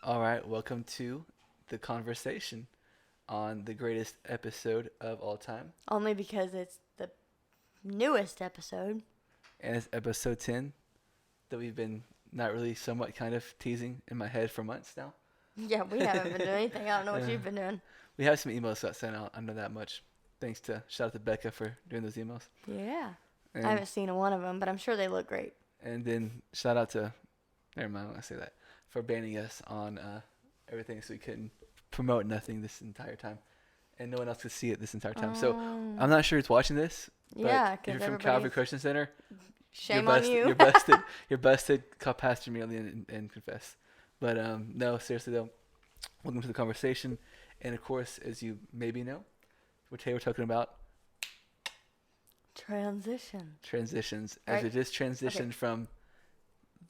All right, welcome to the conversation on the greatest episode of all time. Only because it's the newest episode. And it's episode 10 that we've been not really somewhat kind of teasing in my head for months now. Yeah, we haven't been doing anything. I don't know what Uh, you've been doing. we have some emails got sent out. I know that much. Thanks to shout out to Becca for doing those emails. Yeah. I And, haven't seen one of them, but I'm sure they look great. and then shout out to, never mind, I want to say that, for banning us on everything so we couldn't promote nothing this entire time. And no one else could see it this entire time. So I'm not sure who's watching this. But Yeah, if you're because from Calvary Christian Center, shame you're on busted, you. You're busted. You're busted. Call Pastor Merely and confess. But no, seriously though, welcome to the conversation. And of course, as you maybe know, today we're talking about transitions. As Right. it just transitioned Okay. from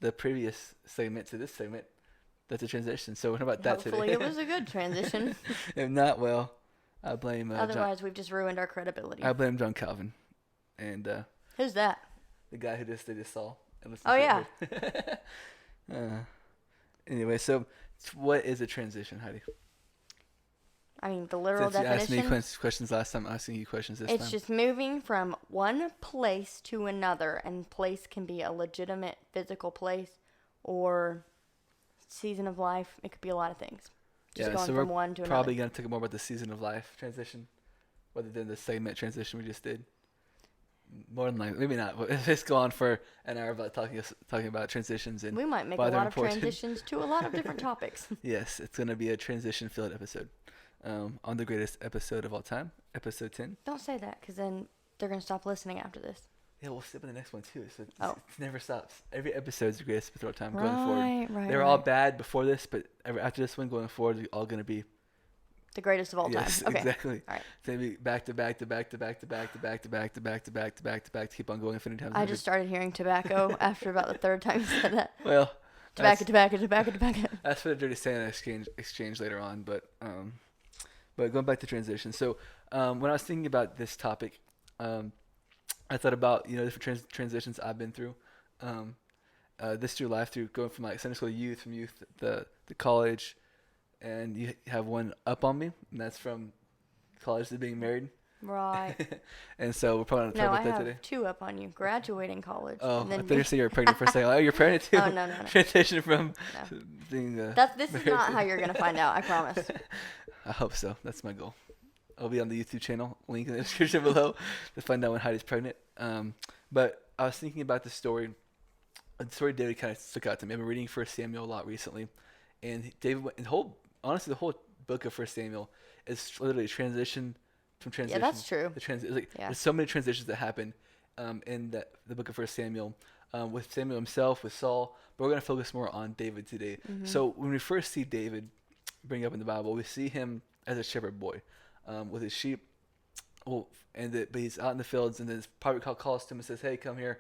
the previous segment to this segment, that's a transition. So what about that Hopefully today? it was a good transition. If not, well, I blame Otherwise, we've just ruined our credibility. I blame John Calvin, and Who's that? the guy who they just saw and listened Oh, to yeah. it. Anyway, so what is a transition, Heidi? I mean, the literal Since you asked me definition. questions last time, I'm asking you questions this It's time. just moving from one place to another, and place can be a legitimate physical place or season of life. It could be a lot of things. Just going so from we're one to probably another. going to talk more about the season of life transition, rather than the segment transition we just did. More than likely, maybe not. But let's go on for an hour about talking about transitions and We might make a why they're lot of important. transitions to a lot of different topics. Yes, it's going to be a transition-filled episode on the greatest episode of all time, episode 10. Don't say that, because then they're going to stop listening after this. Yeah, we'll skip in the next one too. So Oh. it never stops. Every episode is the greatest episode of all time going forward. Right. They were all bad before this, but after this one going forward, they're all going to be The greatest of all yes, time. Okay. exactly. All right. It's going to be back to back to back to back to back to back to back to back to back to back to back to keep on going infinite times. I just started hearing tobacco after about the third time you said that. well, Tobacco. that's for the dirty Santa exchange later on, but going back to transition. So when I was thinking about this topic, I thought about different transitions I've been through, this through life, through going from like Sunday school to youth, from youth to college, and you have one up on me, and that's from college to being married. Right. And so we're probably not No, talking I about that have today. two up on you. Graduating college. Oh, and I then thought you said you were pregnant for a second. Oh, you're pregnant too. Oh, no. Transition from No. being. This is not how you're going to find out, I promise. I hope so. That's my goal. I'll be on the YouTube channel, link in the description below, to find out when Heidi's pregnant. But I was thinking about the story. The story of David kind of stuck out to me. I've been reading 1 Samuel a lot recently, and David, honestly, the whole book of 1 Samuel is literally a transition from transition. Yeah, that's true. There's so many transitions that happen in the book of 1 Samuel, with Samuel himself, with Saul. But we're going to focus more on David today. Mm-hmm. So when we first see David bring up in the Bible, we see him as a shepherd boy with his sheep. But he's out in the fields, and then his prophet calls to him and says, "Hey, come here.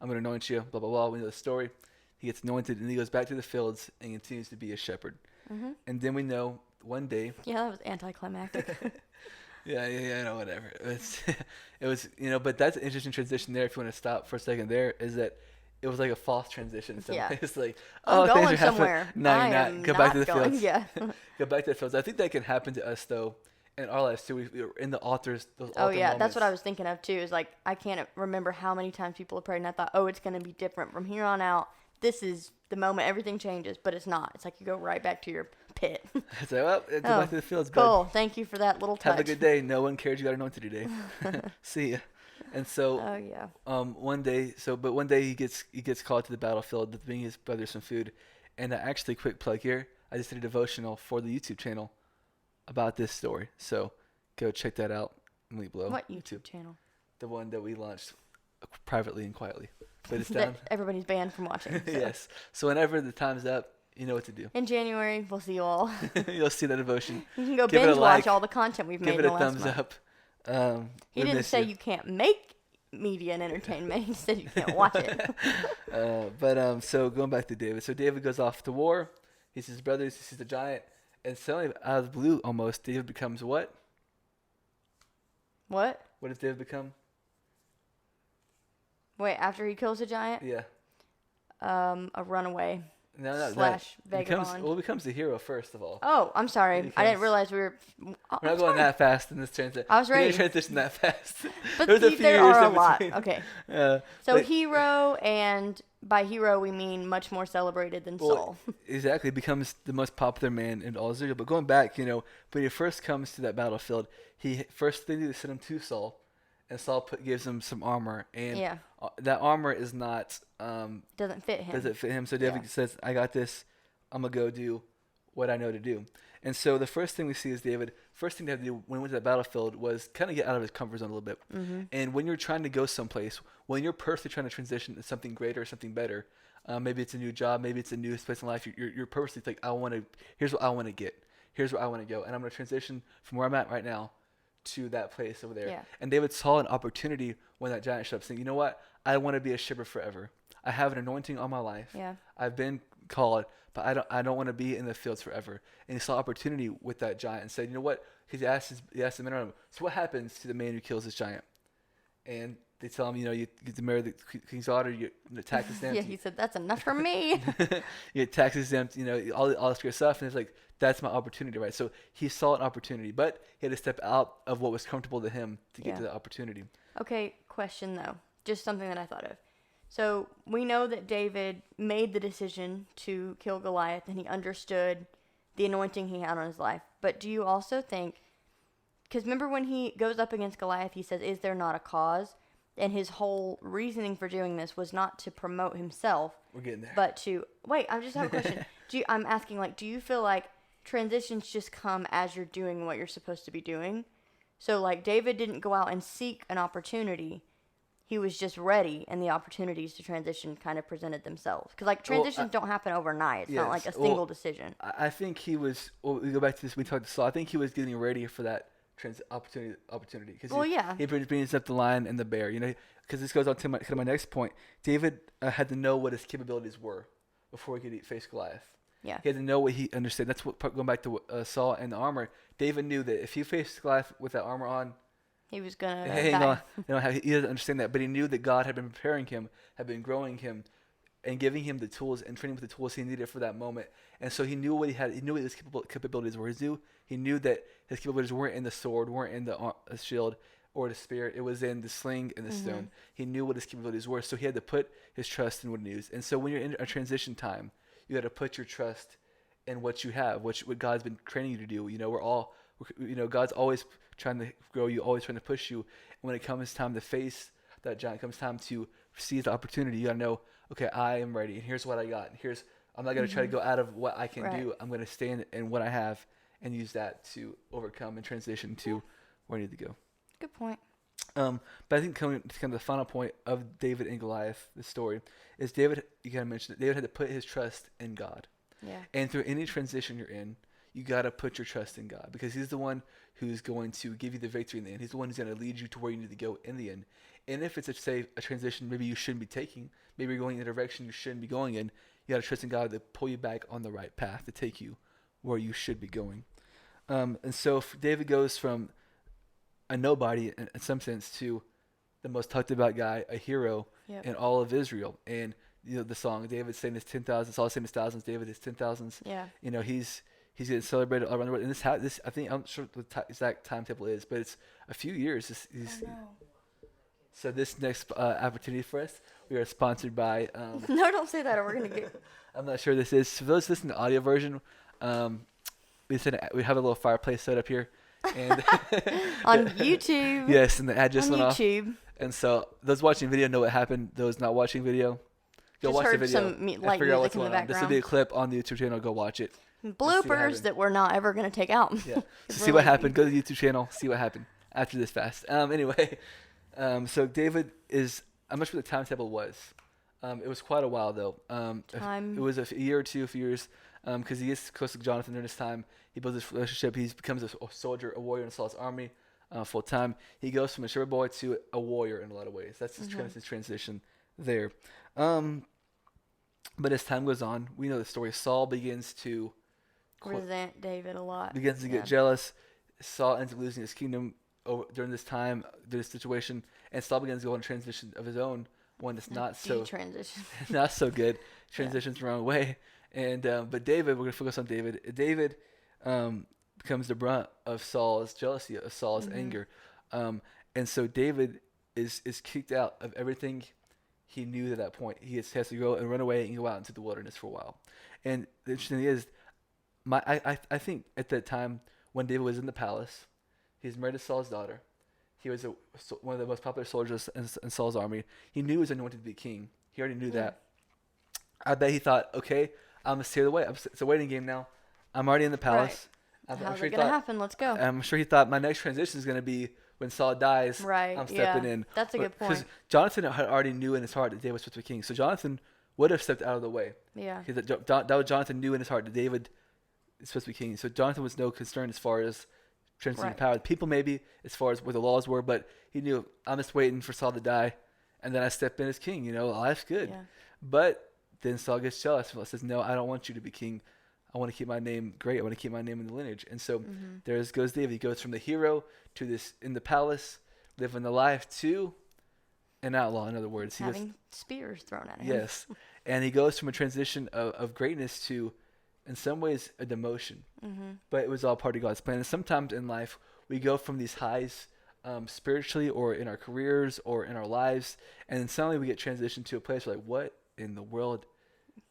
I'm going to anoint you." Blah blah blah. We know the story. He gets anointed, and he goes back to the fields and continues to be a shepherd. Mm-hmm. And then we know one day. Yeah, that was anticlimactic. Yeah, no, whatever. It was, but that's an interesting transition there. If you want to stop for a second, there is that it was like a false transition. So Yeah. it's like, I'm things going are happening. somewhere. No, I you're not. am Go back to the not going. fields. Yeah. Go back to the fields. I think that can happen to us though in our lives too. We're in the altars. Those Oh altar yeah, that's what I moments. was thinking of too. Is like I can't remember how many times people have prayed, and I thought, oh, it's gonna be different from here on out. This is the moment everything changes, but it's not. It's like you go right back to your pit. It's like, well, go back to the fields, bud. Cool. Thank you for that little touch. Have a good day. No one cares you got anointed today. See ya. And so, Oh yeah. one day he gets called to the battlefield to bring his brother some food. And actually, quick plug here, I just did a devotional for the YouTube channel about this story. So go check that out. Link below. What YouTube channel? The one that we launched privately and quietly. But it's That down. everybody's banned from watching. So. Yes. So whenever the time's up, you know what to do. In January, we'll see you all. You'll see that devotion. You can go Give it a binge watch like. all the content we've made Give in it the a last thumbs month. up. He we didn't miss say you. you can't make media and entertainment. He said you can't watch it. So going back to David. So David goes off to war. He sees his brothers. He sees the giant. And suddenly, out of the blue, almost, David becomes what? What? What does David become? Wait, after he kills the giant? Yeah. A runaway. No, that slash vagabond. becomes the hero first of all. Oh, I'm sorry. I didn't realize we were. We're I'm not going sorry. that fast in this transition. I was We didn't ready. transition that fast. But There's a few there years are a in lot. between. Okay. So So hero, and by hero we mean much more celebrated than Saul. Exactly, becomes the most popular man in all Israel. But going back, when he first comes to that battlefield, he first they do is send him to Saul, and Saul gives him some armor, and Yeah. that armor is not Doesn't fit him. doesn't fit him. So David says, "I got this. I'm gonna go do what I know to do." And so the first thing we see is David. First thing they had to do when he went to that battlefield was kind of get out of his comfort zone a little bit. Mm-hmm. And when you're trying to go someplace, when you're personally trying to transition to something greater, something better, maybe it's a new job, maybe it's a new place in life. You're personally like, I want to. Here's what I want to get. Here's where I want to go, and I'm going to transition from where I'm at right now to that place over there. Yeah. And David saw an opportunity when that giant showed up, saying, "You know what? I want to be a shepherd forever. I have an anointing on my life. Yeah. I've been called, but I don't want to be in the fields forever." And he saw opportunity with that giant and said, "You know what?" He asked the men around him, "So what happens to the man who kills this giant?" And they tell him, you get to marry the king's daughter, you tax exempt. Yeah, he said, that's enough for me. You get tax exempt, all this great stuff. And it's like, that's my opportunity, right? So he saw an opportunity, but he had to step out of what was comfortable to him to get to the opportunity. Okay, question though. Just something that I thought of. So we know that David made the decision to kill Goliath and he understood the anointing he had on his life. But do you also think, because remember when he goes up against Goliath, he says, "Is there not a cause?" And his whole reasoning for doing this was not to promote himself. We're getting there. But to, wait, I just have a question. I'm asking, do you feel like transitions just come as you're doing what you're supposed to be doing? So, David didn't go out and seek an opportunity. He was just ready, and the opportunities to transition kind of presented themselves. Because, transitions don't happen overnight. It's not like a single decision. I think he was, we go back to this, we talked to Saul. I think he was getting ready for that opportunity. Cause he brings up the lion and the bear, because this goes on to my next point. David had to know what his capabilities were before he could face Goliath. Yeah. He had to know what he understood. That's what, going back to Saul and the armor, David knew that if he faced Goliath with that armor on, he was going to die. He doesn't understand that, but he knew that God had been preparing him, had been growing him, and giving him the tools and training with the tools he needed for that moment. And so he knew what he had. He knew what his capabilities were. He knew that his capabilities weren't in the sword, weren't in the shield or the spear. It was in the sling and the stone. He knew what his capabilities were, so he had to put his trust in what he knew. And so when you're in a transition time, you got to put your trust in what you have, what God's been training you to do. God's always trying to grow you, always trying to push you. And when it comes time to face that giant, comes time to seize the opportunity, you got to know, okay, I am ready, and here's what I got. I'm not going to try to go out of what I can do. I'm going to stay in what I have and use that to overcome and transition to where I need to go. Good point. But I think coming to kind of the final point of David and Goliath, the story, is David, you kind of mentioned it, David had to put his trust in God. Yeah. And through any transition you're in, you got to put your trust in God, because he's the one who's going to give you the victory in the end. He's the one who's going to lead you to where you need to go in the end. And if it's, a transition maybe you shouldn't be taking, maybe you're going in a direction you shouldn't be going in, you got to trust in God to pull you back on the right path to take you where you should be going. And so David goes from a nobody in some sense to the most talked about guy, a hero in all of Israel. And the song, David saying his 10,000, Saul saying his thousands, David his 10,000s. Yeah. He's getting celebrated all around the world. And this I think, I'm not sure what the exact timetable is, but it's a few years. So this next opportunity for us, we are sponsored by. No, don't say that, or we're gonna get. I'm not sure this is. For those listening to the audio version, we have a little fireplace set up here, and on YouTube. Yes, and the ad just went off. YouTube. And so those watching video know what happened. Those not watching video, go watch the video. Some light music in the background. This will be a clip on the YouTube channel. Go watch it. Bloopers that we're not ever gonna take out. Yeah. So see what happened. Go to the YouTube channel. See what happened after this fast. Anyway. So David is, I'm not sure what the timetable was. It was quite a while though. It was a year or two, a few years, because he gets close to Jonathan during this time. He builds this relationship. He becomes a soldier, a warrior in Saul's army full time. He goes from a shepherd boy to a warrior in a lot of ways. That's his transition there. But as time goes on, we know the story. Saul begins to resent David a lot. Begins to get jealous. Saul ends up losing his kingdom during this time, this situation, and Saul begins to go on a transition of his own, one that's not so transition, not so good, transitions the wrong way, And but David, we're gonna focus on David. David becomes the brunt of Saul's jealousy, of Saul's Mm-hmm. anger, um, and so David is kicked out of everything he knew at that point. Has to go and run away and go out into the wilderness for a while. And the interesting thing is, I think at that time when David was in the palace, he's married to Saul's daughter. He was one of the most popular soldiers in Saul's army. He knew he was anointed to be king. He already knew Yeah. that. I bet he thought, okay, I'm gonna steer the way. It's a waiting game now. I'm already in the Right. palace. I'm How's sure it he gonna thought. happen? Let's go. I'm sure he thought my next transition is gonna be when Saul dies. Right. I'm stepping Yeah. in. That's a good Because point. Jonathan had already knew in his heart that David was supposed to be king. So Jonathan would have stepped out of the way. Yeah. That was Jonathan knew in his heart that David is supposed to be king. So Jonathan was no concern as far as transitioning Right. power. People maybe as far as what the laws were, but he knew I'm just waiting for Saul to die, and then I step in as king. Life's good. Yeah. But then Saul gets jealous. Saul says, "No, I don't want you to be king. I want to keep my name great. I want to keep my name in the lineage." And so Mm-hmm. there goes David. He goes from the hero to this in the palace, living the life, to an outlaw. In other words, he goes, Having spears thrown at him. yes, and he goes from a transition of greatness to, in some ways, a demotion. Mm-hmm. But it was all part of God's plan. And sometimes in life, we go from these highs spiritually or in our careers or in our lives, and then suddenly we get transitioned to a place where, like, what in the world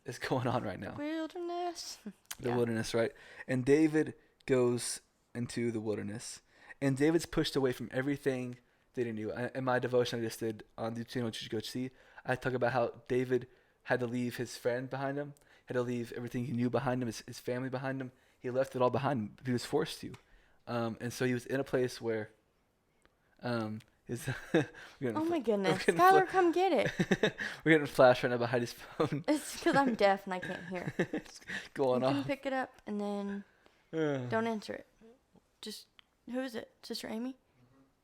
is going on right now? Wilderness. The Yeah. wilderness, right? And David goes into the wilderness. And David's pushed away from everything that he knew. In my devotion I just did on the channel, which you should go see, I talk about how David had to leave his friend behind him, had to leave everything he knew behind him, his family behind him. He left it all behind him. He was forced to. And so he was in a place where his Oh my goodness. getting Skylar, come get it. we're getting a flash right now behind his phone. It's because I'm deaf and I can't hear. It's going You can off. pick it up and then don't answer it. Just, who is it? Sister Amy?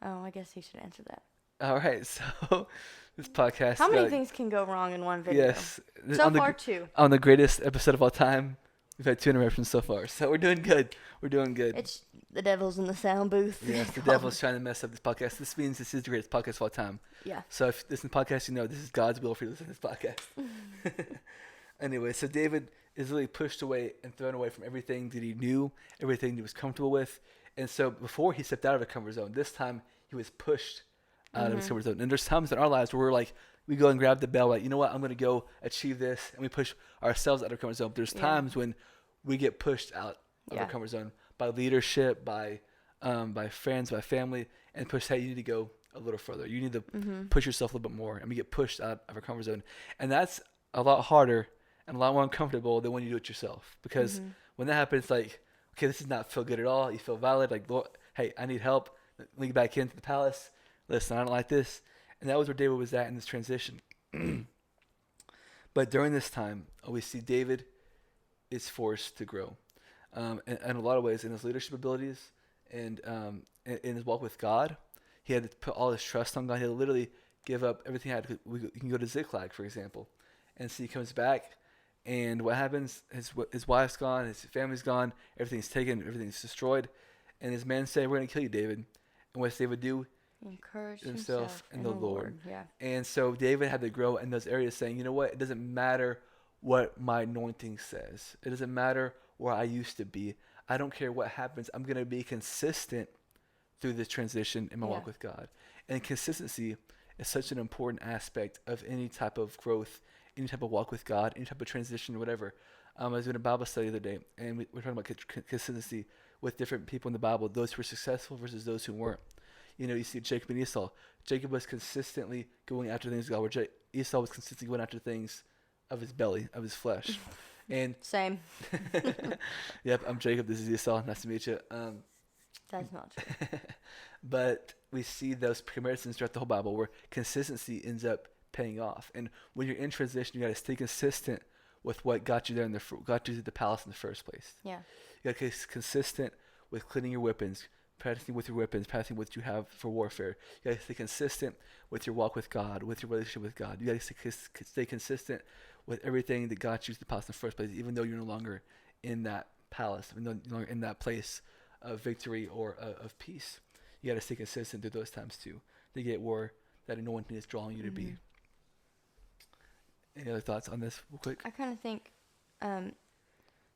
Oh, I guess he should answer that. All right, so this podcast. How many things can go wrong in one video? Yes, So far, two. on the greatest episode of all time, we've had 2 interruptions so far. So we're doing good. We're doing good. It's the devil's in the sound booth. Yes, the devil's trying to mess up this podcast. This means this is the greatest podcast of all time. Yeah. So if this is the podcast, this is God's will for you to listen to this podcast. Anyway, so David is really pushed away and thrown away from everything that he knew, everything he was comfortable with. And so before he stepped out of a comfort zone, this time he was pushed out of his comfort zone. And there's times in our lives where we're like, we go and grab the bell, like, you know what, I'm going to go achieve this. And we push ourselves out of our comfort zone. But there's times when we get pushed out of our comfort zone by leadership, by friends, by family, and push, hey, you need to go a little further. You need to push yourself a little bit more. And we get pushed out of our comfort zone. And that's a lot harder and a lot more uncomfortable than when you do it yourself. Because when that happens, like, okay, this does not feel good at all. You feel valid. Like, Lord, hey, I need help. Let me get back into the palace. Listen, I don't like this. And that was where David was at in this transition. But during this time, we see David is forced to grow. In a lot of ways, in his leadership abilities and in his walk with God, he had to put all his trust on God. He had to literally give up everything he had. You can go to Ziklag, for example, and see he comes back, and what happens? His wife's gone, his family's gone, everything's taken, everything's destroyed, and his men say, "We're going to kill you, David." And what does David do? Encourage Himself in the Lord. Lord. Yeah. And so David had to grow in those areas, saying, "You know what? It doesn't matter what my anointing says. It doesn't matter where I used to be. I don't care what happens. I'm going to be consistent through this transition in my walk with God." And consistency is such an important aspect of any type of growth, any type of walk with God, any type of transition or whatever. I was doing a Bible study the other day, and we're talking about consistency with different people in the Bible, those who were successful versus those who weren't. You see Jacob and Esau. Jacob was consistently going after things of God, where Esau was consistently going after things of his belly, of his flesh. And Same. yep, I'm Jacob. This is Esau. Nice to meet you. That's not true. But we see those comparisons throughout the whole Bible where consistency ends up paying off. And when you're in transition, you got to stay consistent with what got you there got you to the palace in the first place. Yeah. You got to be consistent with cleaning your weapons, practicing with your weapons, practicing what you have for warfare. You got to stay consistent with your walk with God, with your relationship with God. You got to stay consistent with everything that got you to the palace in the first place, even though you're no longer in that palace, even though you're no longer in that place of victory or of peace. You got to stay consistent through those times too, to get where that anointing is drawing you to be. Any other thoughts on this real quick? I kind of think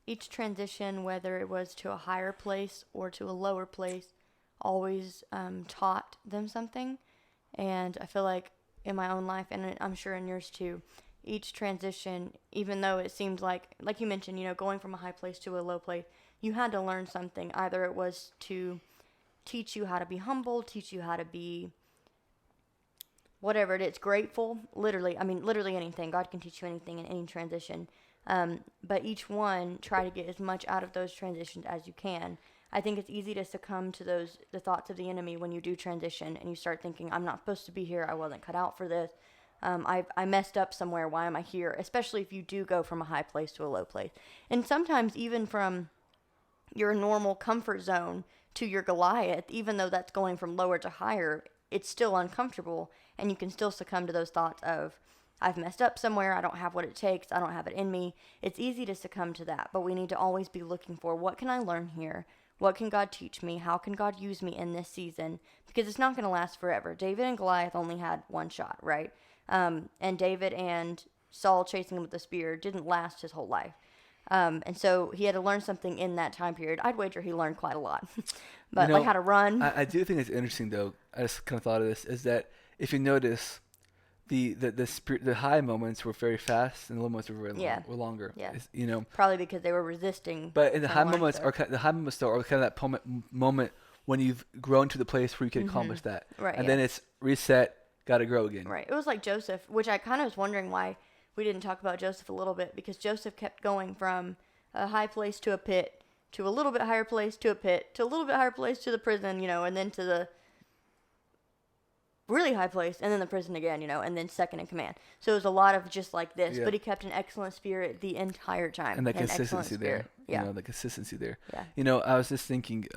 each transition, whether it was to a higher place or to a lower place, always taught them something. And I feel like in my own life, and I'm sure in yours too, each transition, even though it seemed like you mentioned, going from a high place to a low place, you had to learn something. Either it was to teach you how to be humble, teach you how to be whatever it is, grateful. Literally, I mean, literally anything. God can teach you anything in any transition. But each one, try to get as much out of those transitions as you can. I think it's easy to succumb to the thoughts of the enemy when you do transition and you start thinking, I'm not supposed to be here. I wasn't cut out for this. I messed up somewhere. Why am I here? Especially if you do go from a high place to a low place. And sometimes even from your normal comfort zone to your Goliath, even though that's going from lower to higher, it's still uncomfortable. And you can still succumb to those thoughts of, I've messed up somewhere. I don't have what it takes. I don't have it in me. It's easy to succumb to that. But we need to always be looking for, what can I learn here? What can God teach me? How can God use me in this season? Because it's not going to last forever. David and Goliath only had one shot, right? And David and Saul chasing him with the spear didn't last his whole life. And so he had to learn something in that time period. I'd wager he learned quite a lot. But like how to run. I do think it's interesting, though. I just kind of thought of this, is that if you notice, the high moments were very fast, and the low moments were very long, were longer. Yeah. You know, probably because they were resisting. But in the high moments the high moments though are kind of that moment when you've grown to the place where you can accomplish that, right? And then it's reset, got to grow again. Right. It was like Joseph, which I kind of was wondering why we didn't talk about Joseph a little bit, because Joseph kept going from a high place to a pit, to a little bit higher place to a pit, to a little bit higher place to the prison, and then to the really high place, and then the prison again, and then second in command. So it was a lot of just like this, but he kept an excellent spirit the entire time. And the consistency there. Yeah. The consistency there. Yeah. I was just thinking,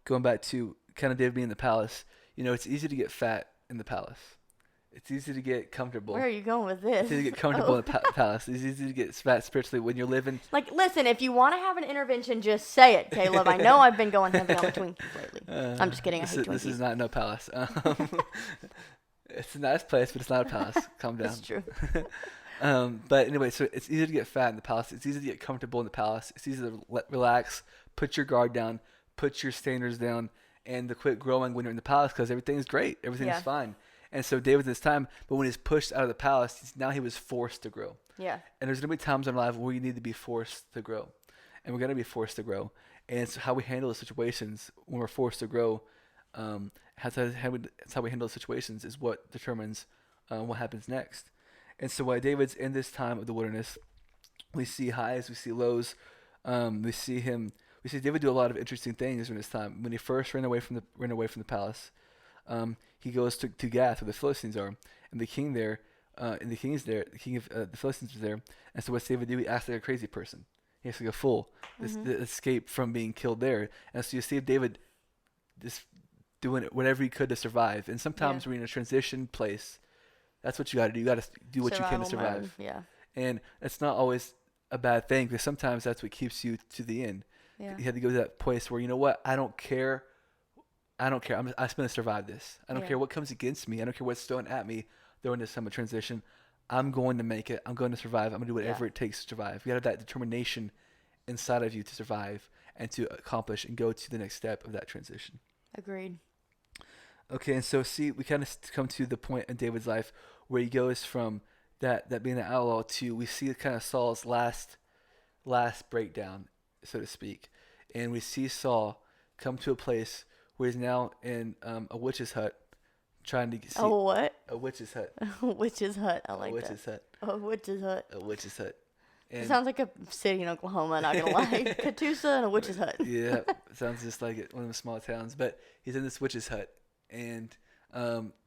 going back to kind of David being in the palace, it's easy to get fat in the palace. It's easy to get comfortable. Where are you going with this? It's easy to get comfortable in the palace. It's easy to get fat spiritually when you're living. Like, listen, if you want to have an intervention, just say it, Caleb. I know I've been going heavy on Twinkies lately. I'm just kidding. I hate Twinkies. This is not no palace. It's a nice place, but it's not a palace. Calm down. That's true. But anyway, so it's easy to get fat in the palace. It's easy to get comfortable in the palace. It's easy to relax, put your guard down, put your standards down, and to quit growing when you're in the palace, because everything's great. Everything's fine. And so David's in this time, but when he's pushed out of the palace, now he was forced to grow. Yeah. And there's going to be times in our life where you need to be forced to grow. And we're going to be forced to grow. And so how we handle the situations when we're forced to grow, how we handle the situations is what determines what happens next. And so while David's in this time of the wilderness, we see highs, we see lows. We see David do a lot of interesting things during this time. When he first ran away from the palace, he goes to Gath, where the Philistines are, and the king there, the king of the Philistines is there. And so what's David do? He acts like a crazy person. He acts like a fool. To escape from being killed there. And so you see David just doing whatever he could to survive. And sometimes when you're in a transition place, that's what you got to do. You got to do what you can to survive. Mode. Yeah. And it's not always a bad thing, because sometimes that's what keeps you to the end. Yeah. You have to go to that place where, you know what, I don't care. I'm just going to survive this. I don't care what comes against me. I don't care what's thrown at me during this time of transition. I'm going to make it. I'm going to survive. I'm going to do whatever it takes to survive. You got to have that determination inside of you to survive and to accomplish and go to the next step of that transition. Agreed. Okay, and so we kind of come to the point in David's life where he goes from that being an outlaw to, we see kind of Saul's last breakdown, so to speak. And we see Saul come to a place where he's now in a witch's hut, trying to see. Oh, what? A witch's hut. A witch's hut. I like that. A witch's hut. A witch's hut. A witch's hut. It sounds like a city in Oklahoma, not gonna lie. Catoosa and a witch's hut. Yeah, sounds just like it, one of the small towns. But he's in this witch's hut, and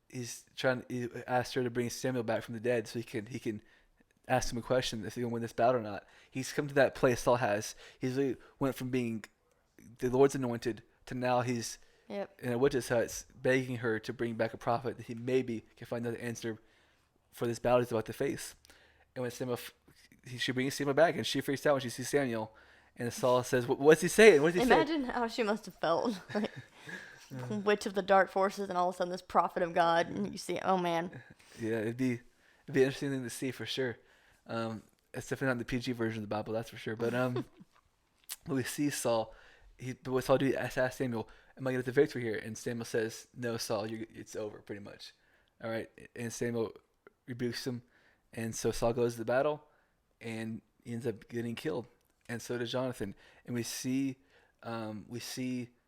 he asked her to bring Samuel back from the dead so he can ask him a question if he's gonna win this battle or not. He's come to that place Saul has. He's really went from being the Lord's anointed to now he's in a witch's hut, begging her to bring back a prophet that he maybe can find another answer for this battle he's about to face. And when she brings Samuel back, and she freaks out when she sees Samuel, and Saul says, "What's he saying? What does he say?" Imagine how she must have felt, like witch of the dark forces, and all of a sudden this prophet of God, and you see, oh man. Yeah, it'd be an interesting thing to see for sure. It's definitely not the PG version of the Bible, that's for sure. But we see Saul. What Saul do? He asks Samuel, "Am I going to get the victory here?" And Samuel says, "No, Saul. It's over, pretty much." All right. And Samuel rebukes him, and so Saul goes to the battle, and he ends up getting killed, and so does Jonathan. And we see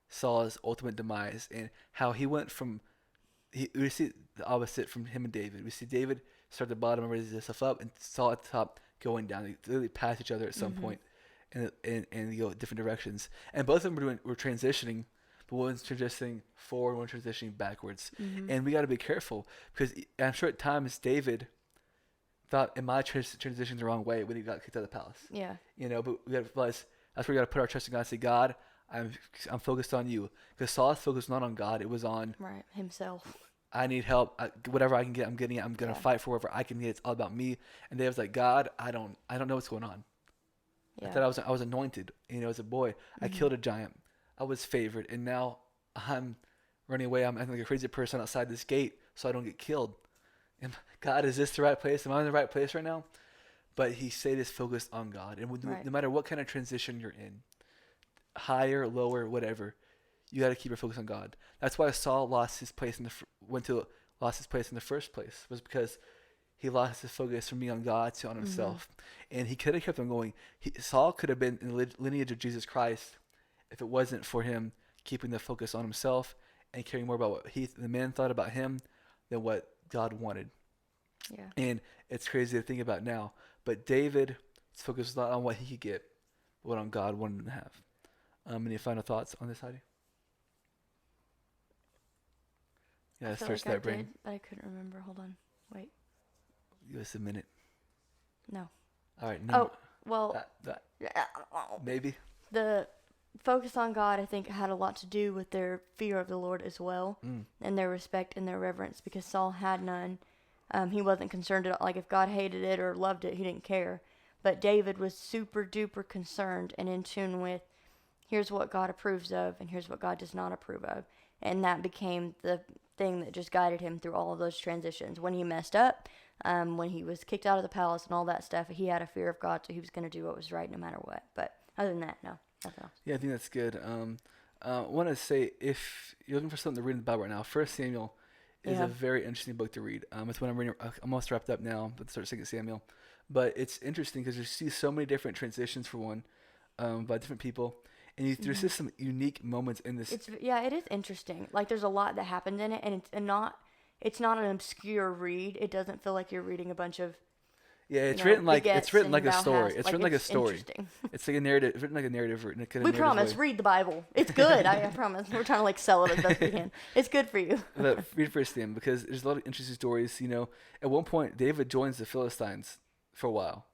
Saul's ultimate demise and how he went from. We see the opposite from him and David. We see David start at the bottom and raise himself up, and Saul at the top going down. They literally pass each other at some point, and they go different directions. And both of them were transitioning, but one's transitioning forward, one's transitioning backwards. And we got to be careful because I'm sure at times David thought, "Am I transitioning the wrong way?" when he got kicked out of the palace. Yeah. But we got to realize that's where we got to put our trust in God and say, "God, I'm focused on you," because Saul's focus was not on God; it was on himself. I need help. Whatever I can get, I'm getting it. I'm gonna fight for whatever I can get. It's all about me. And David's like, "God, I don't know what's going on. Yeah. I thought I was anointed. As a boy, I killed a giant. I was favored, and now I'm running away. I'm acting like a crazy person outside this gate, so I don't get killed. And God, is this the right place? Am I in the right place right now?" But he stayed his focus on God, and no matter what kind of transition you're in, higher, lower, whatever, you got to keep your focus on God. That's why Saul lost his place in the first place, was because he lost his focus from being on God to on himself. And he could have kept on going. Saul could have been in the lineage of Jesus Christ if it wasn't for him keeping the focus on himself and caring more about what the man thought about him than what God wanted. Yeah. And it's crazy to think about now. But David's focus was not on what he could get, but what on God wanted him to have. Any final thoughts on this, Heidi? Yeah, I it feel starts like that I brain. did, but I couldn't remember. Hold on. Wait. Give us a minute. No. All right. Oh, well. Maybe. The focus on God, I think, had a lot to do with their fear of the Lord as well, and their respect and their reverence, because Saul had none. He wasn't concerned at all. Like, if God hated it or loved it, he didn't care. But David was super duper concerned and in tune with, here's what God approves of and here's what God does not approve of. And that became the thing that just guided him through all of those transitions. When he messed up, when he was kicked out of the palace and all that stuff, he had a fear of God, so he was going to do what was right no matter what. But other than that, no, nothing else. Yeah, I think that's good. I want to say, if you're looking for something to read in the Bible right now, 1 Samuel is a very interesting book to read. It's when I'm reading. I'm almost wrapped up now, but start 2 Samuel. But it's interesting because you see so many different transitions for one, by different people. And there's just some unique moments in this. It is interesting. Like, there's a lot that happened in it, and it's not an obscure read. It doesn't feel like you're reading a bunch of it's written like a story. It's written like a story. Interesting. It's like a narrative. It's written like a narrative. We promise. Read the Bible. It's good. I promise. We're trying to sell it as best we can. It's good for you. But read 1 Samuel because there's a lot of interesting stories. At one point David joins the Philistines for a while.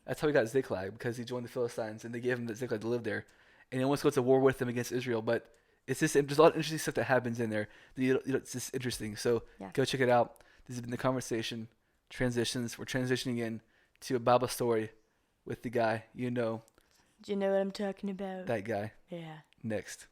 That's how he got Ziklag, because he joined the Philistines and they gave him the Ziklag to live there. And he almost goes to war with them against Israel, but it's just there's a lot of interesting stuff that happens in there. It's just interesting. So go check it out. This has been the conversation. Transitions. We're transitioning in to a Bible story with the guy. Do you know what I'm talking about? That guy. Yeah. Next.